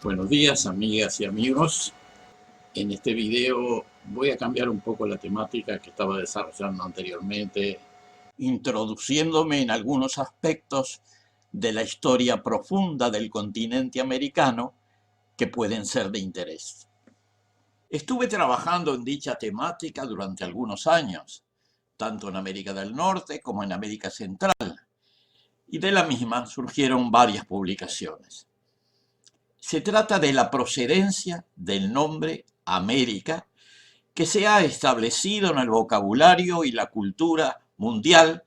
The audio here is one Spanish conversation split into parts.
Buenos días, amigas y amigos. En este video voy a cambiar un poco la temática que estaba desarrollando anteriormente, introduciéndome en algunos aspectos de la historia profunda del continente americano que pueden ser de interés. Estuve trabajando en dicha temática durante algunos años, tanto en América del Norte como en América Central, y de la misma surgieron varias publicaciones. Se trata de la procedencia del nombre América, que se ha establecido en el vocabulario y la cultura mundial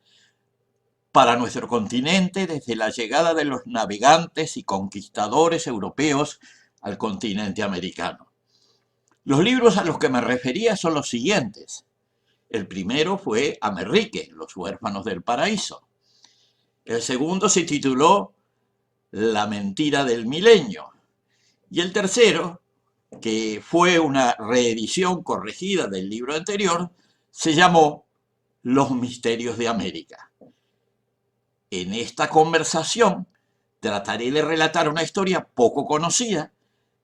para nuestro continente desde la llegada de los navegantes y conquistadores europeos al continente americano. Los libros a los que me refería son los siguientes. El primero fue Amerrique, los huérfanos del paraíso. El segundo se tituló La mentira del milenio. Y el tercero, que fue una reedición corregida del libro anterior, se llamó Los misterios de América. En esta conversación trataré de relatar una historia poco conocida,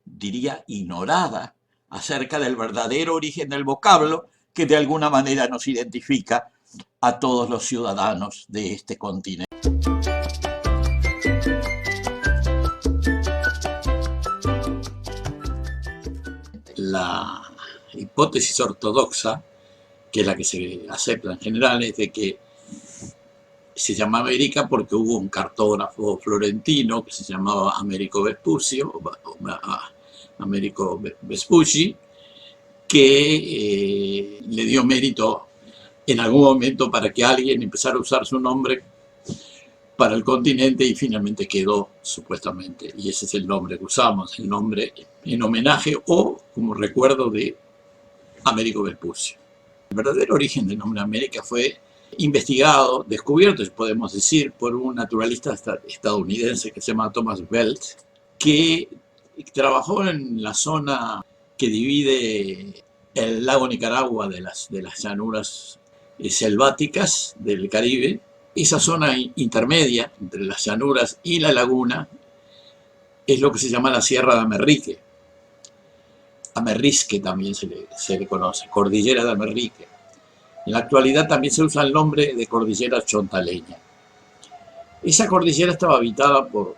diría ignorada, acerca del verdadero origen del vocablo que de alguna manera nos identifica a todos los ciudadanos de este continente. La hipótesis ortodoxa, que es la que se acepta en general, es de que se llama América porque hubo un cartógrafo florentino que se llamaba Americo Vespucio, Americo Vespucci, que le dio mérito en algún momento para que alguien empezara a usar su nombre para el continente y finalmente quedó supuestamente, y ese es el nombre que usamos, el nombre en homenaje o como recuerdo de Americo Vespucio. El verdadero origen del nombre América fue investigado, descubierto, podemos decir, por un naturalista estadounidense que se llama Thomas Bell, que trabajó en la zona que divide el lago Nicaragua de las llanuras selváticas del Caribe. Esa zona intermedia entre las llanuras y la laguna es lo que se llama la Sierra de Amerrique. Amerrisque también se le conoce, Cordillera de Amerrique. En la actualidad también se usa el nombre de Cordillera Chontaleña. Esa cordillera estaba habitada por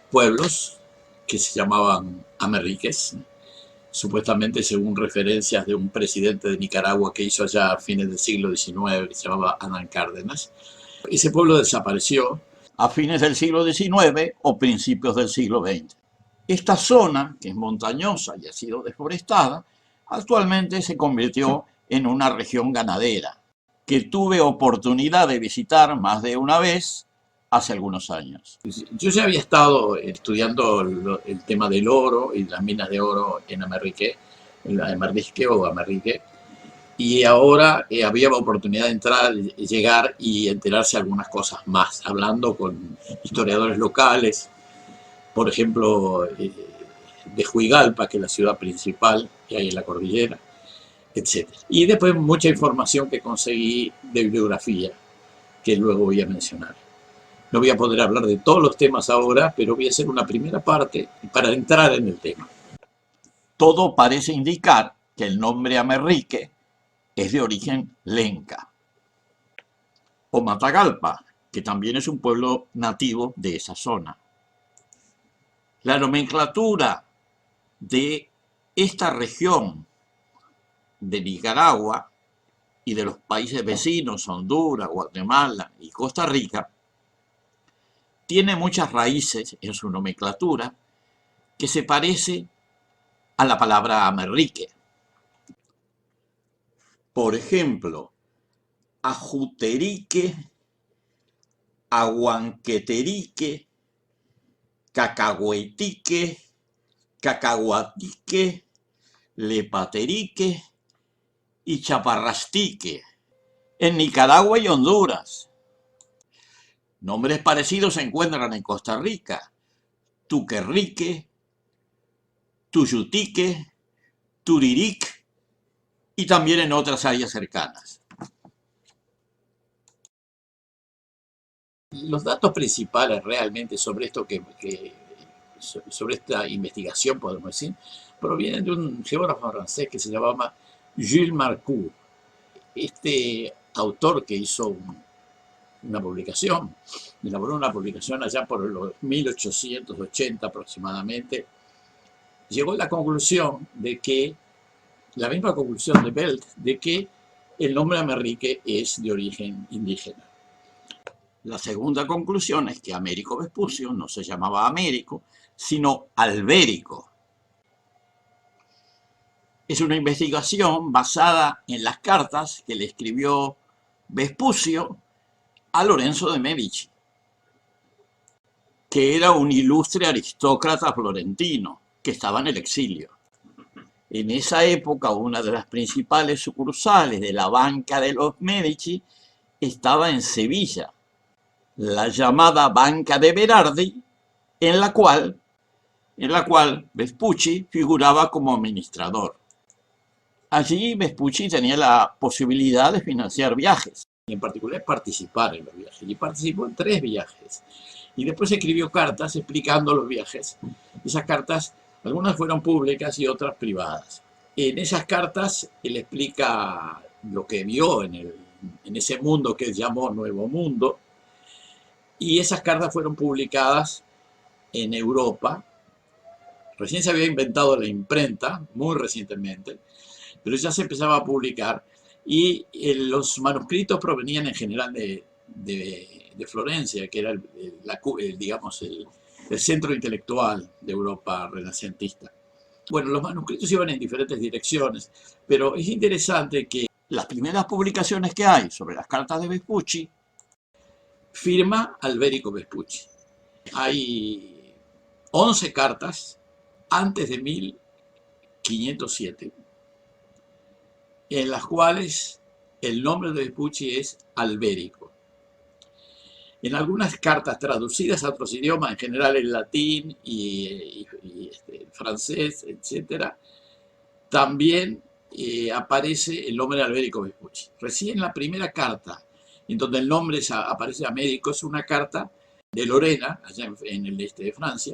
pueblos que se llamaban amerriques, supuestamente según referencias de un presidente de Nicaragua que hizo allá a fines del siglo XIX, que se llamaba Hernán Cárdenas. Ese pueblo desapareció a fines del siglo XIX o principios del siglo XX. Esta zona, que es montañosa y ha sido deforestada, actualmente se convirtió en una región ganadera, que tuve oportunidad de visitar más de una vez hace algunos años. Yo ya había estado estudiando el tema del oro y las minas de oro en Amerrique, y ahora había la oportunidad de entrar, llegar y enterarse algunas cosas más, hablando con historiadores locales, por ejemplo, de Juigalpa, que es la ciudad principal que hay en la cordillera, etc. Y después mucha información que conseguí de bibliografía, que luego voy a mencionar. No voy a poder hablar de todos los temas ahora, pero voy a hacer una primera parte para entrar en el tema. Todo parece indicar que el nombre Amerrique es de origen lenca, o Matagalpa, que también es un pueblo nativo de esa zona. La nomenclatura de esta región de Nicaragua y de los países vecinos, Honduras, Guatemala y Costa Rica, tiene muchas raíces en su nomenclatura que se parece a la palabra Amerrique. Por ejemplo, Ajuterique, Aguanqueterique, Cacahuetique, Cacahuatique, Lepaterique y Chaparrastique, en Nicaragua y Honduras. Nombres parecidos se encuentran en Costa Rica, Tuquerrique, Tuyutique, Turiric y también en otras áreas cercanas. Los datos principales realmente sobre esto sobre esta investigación, podemos decir, provienen de un geógrafo francés que se llamaba Jules Marcoux. Este autor que hizo elaboró una publicación allá por los 1880 aproximadamente, llegó a la conclusión de que, la misma conclusión de Belt, de que el nombre Amerrique es de origen indígena. La segunda conclusión es que Américo Vespucio no se llamaba Américo, sino Albérico. Es una investigación basada en las cartas que le escribió Vespucio a Lorenzo de Medici, que era un ilustre aristócrata florentino que estaba en el exilio. En esa época, una de las principales sucursales de la banca de los Medici estaba en Sevilla, la llamada Banca de Berardi, en la cual Vespucci figuraba como administrador. Allí Vespucci tenía la posibilidad de financiar viajes, y en particular participar en los viajes, y participó en 3 viajes. Y después escribió cartas explicando los viajes. Esas cartas, algunas fueron públicas y otras privadas. En esas cartas él explica lo que vio en ese mundo que él llamó Nuevo Mundo, y esas cartas fueron publicadas en Europa. Recién se había inventado la imprenta, muy recientemente, pero ya se empezaba a publicar, y los manuscritos provenían en general de Florencia, que era digamos, el centro intelectual de Europa renacentista. Bueno, los manuscritos iban en diferentes direcciones, pero es interesante que las primeras publicaciones que hay sobre las cartas de Vespucci firma Albérico Vespucci. Hay 11 cartas antes de 1507, en las cuales el nombre de Vespucci es Albérico. En algunas cartas traducidas a otros idiomas, en general el latín y el francés, etc., también aparece el nombre de Albérico Vespucci. Recién la primera carta en donde el nombre aparece Américo es una carta de Lorena, allá en el este de Francia,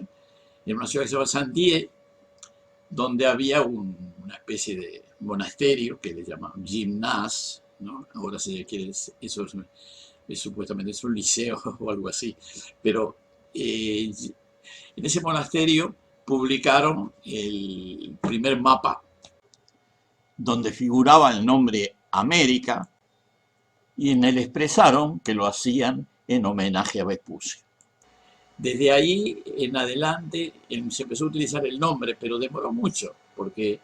en una ciudad que se llama Saint-Dié, donde había una especie de monasterio que le llaman gymnase, ¿no? Ahora se quiere, eso supuestamente es un liceo o algo así, pero en ese monasterio publicaron el primer mapa donde figuraba el nombre América, y en él expresaron que lo hacían en homenaje a Vespucio. Desde ahí en adelante se empezó a utilizar el nombre, pero demoró mucho, porque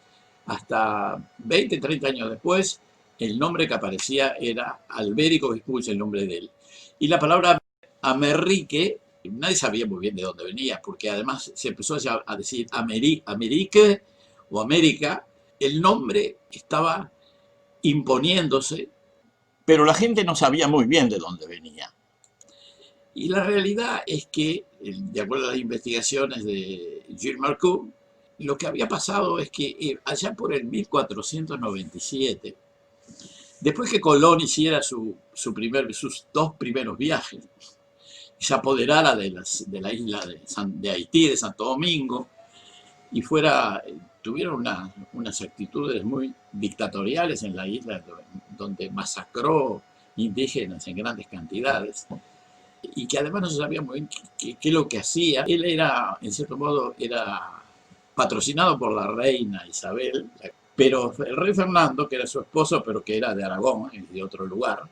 hasta 20, 30 años después, el nombre que aparecía era Albérico Vespucci, el nombre de él. Y la palabra Amerrique, nadie sabía muy bien de dónde venía, porque además se empezó a decir Amérique o América. El nombre estaba imponiéndose, pero la gente no sabía muy bien de dónde venía. Y la realidad es que, de acuerdo a las investigaciones de Gilles Marcoux, lo que había pasado es que allá por el 1497, después que Colón hiciera sus 2 primeros viajes, se apoderara de la isla de Haití, de Santo Domingo, y tuvieron unas actitudes muy dictatoriales en la isla, donde masacró indígenas en grandes cantidades, y que además no se sabía muy bien qué es lo que hacía. Él era, en cierto modo, era patrocinado por la reina Isabel, pero el rey Fernando, que era su esposo, pero que era de Aragón, de otro lugar,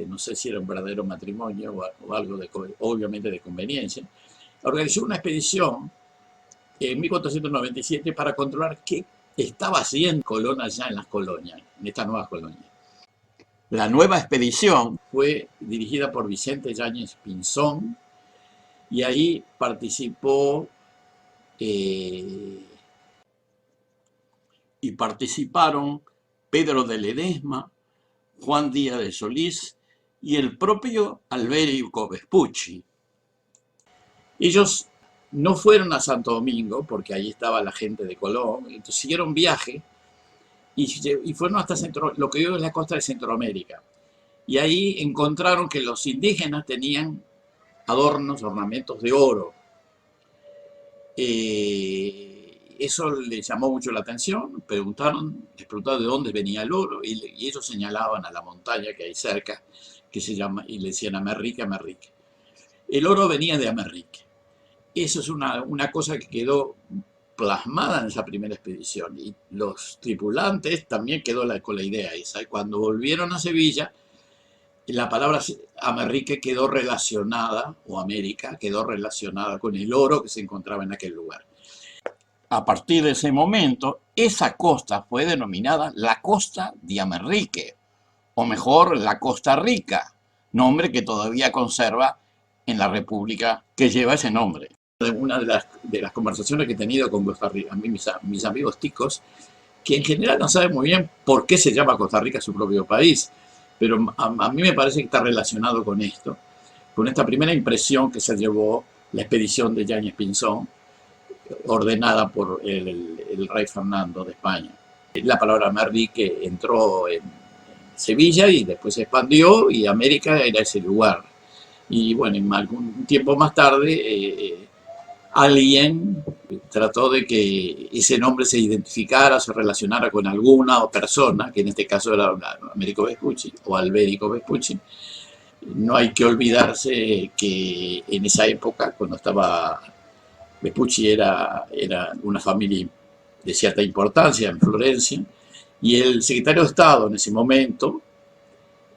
no sé si era un verdadero matrimonio o algo obviamente de conveniencia, organizó una expedición en 1497 para controlar qué estaba haciendo Colón allá en las colonias, en estas nuevas colonias. La nueva expedición fue dirigida por Vicente Yáñez Pinzón, y ahí participaron Pedro de Ledesma, Juan Díaz de Solís y el propio Albérico Vespucci. Ellos no fueron a Santo Domingo, porque ahí estaba la gente de Colón, entonces siguieron viaje y fueron hasta lo que hoy es la costa de Centroamérica. Y ahí encontraron que los indígenas tenían adornos, ornamentos de oro. Eso les llamó mucho la atención, les preguntaron de dónde venía el oro y ellos señalaban a la montaña que hay cerca, que se llama, y le decían Amerrique, Amerrique. El oro venía de Amerrique. Eso es una cosa que quedó plasmada en esa primera expedición y los tripulantes también quedó con la idea esa. Y cuando volvieron a Sevilla, la palabra Amerrique quedó relacionada, o América, quedó relacionada con el oro que se encontraba en aquel lugar. A partir de ese momento, esa costa fue denominada la Costa de Amerrique, o mejor, la Costa Rica, nombre que todavía conserva en la república que lleva ese nombre. Una de las conversaciones que he tenido con Costa Rica, mis amigos ticos, que en general no saben muy bien por qué se llama Costa Rica su propio país, pero a mí me parece que está relacionado con esto, con esta primera impresión que se llevó la expedición de Yáñez Pinzón, ordenada por el rey Fernando de España. La palabra Amerrique entró en Sevilla y después se expandió y América era ese lugar. Y bueno, algún tiempo más tarde alguien trató de que ese nombre se identificara, se relacionara con alguna persona, que en este caso era Américo Vespucci o Albérico Vespucci. No hay que olvidarse que en esa época, cuando estaba Vespucci, era una familia de cierta importancia en Florencia, y el secretario de Estado en ese momento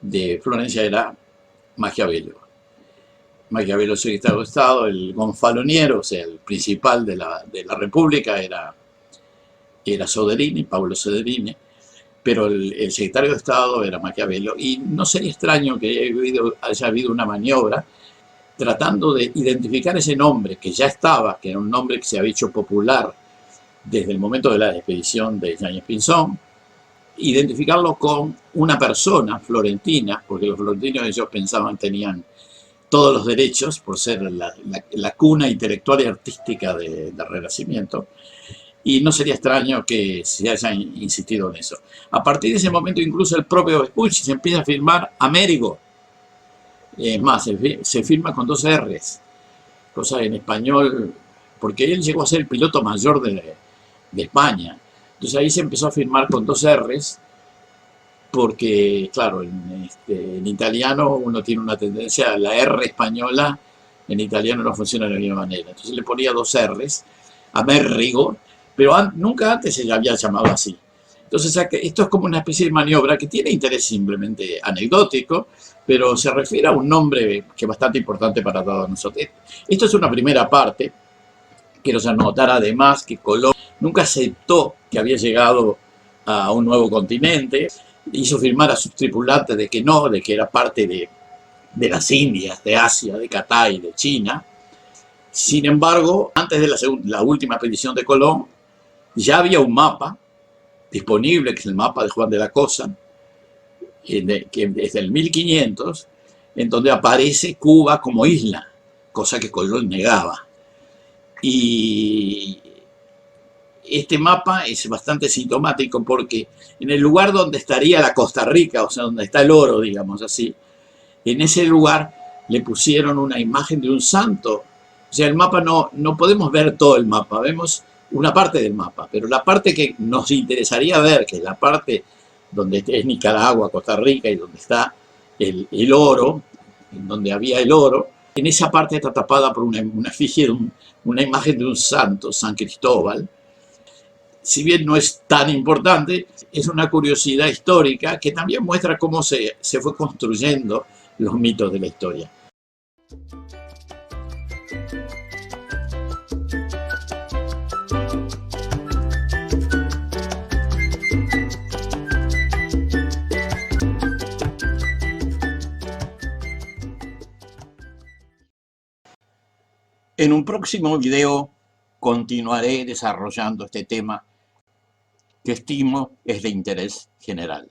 de Florencia era Maquiavelo. Maquiavelo, secretario de Estado, el gonfaloniero, o sea, el principal de la República era Soderini, Pablo Soderini, pero el secretario de Estado era Maquiavelo, y no sería extraño que haya habido una maniobra tratando de identificar ese nombre que ya estaba, que era un nombre que se había hecho popular desde el momento de la expedición de Yáñez Pinzón, identificarlo con una persona florentina, porque los florentinos ellos pensaban tenían todos los derechos por ser la cuna intelectual y artística del Renacimiento, y no sería extraño que se hayan insistido en eso. A partir de ese momento incluso el propio Vespucci se empieza a firmar Américo. Es más, se firma con 2 R's, cosa en español, porque él llegó a ser el piloto mayor de España. Entonces ahí se empezó a firmar con 2 R's, porque, claro, en italiano uno tiene una tendencia, la R española en italiano no funciona de la misma manera. Entonces le ponía 2 R's, Amerigo, pero nunca antes se le había llamado así. Entonces esto es como una especie de maniobra que tiene interés simplemente anecdótico, pero se refiere a un nombre que es bastante importante para todos nosotros. Esto es una primera parte. Quiero anotar además que Colón nunca aceptó que había llegado a un nuevo continente, hizo firmar a sus tripulantes de que no, de que era parte de las Indias, de Asia, de Catay, de China. Sin embargo, antes de la última expedición de Colón, ya había un mapa disponible, que es el mapa de Juan de la Cosa, que es del 1500, en donde aparece Cuba como isla, cosa que Colón negaba. Y este mapa es bastante sintomático porque en el lugar donde estaría la Costa Rica, o sea, donde está el oro, digamos así, en ese lugar le pusieron una imagen de un santo. O sea, el mapa no podemos ver todo el mapa, vemos una parte del mapa, pero la parte que nos interesaría ver, que es la parte donde es Nicaragua, Costa Rica, y donde está el oro, en donde había el oro, en esa parte está tapada por una efigie, una imagen de un santo, San Cristóbal. Si bien no es tan importante, es una curiosidad histórica que también muestra cómo se fue construyendo los mitos de la historia. En un próximo video continuaré desarrollando este tema que estimo es de interés general.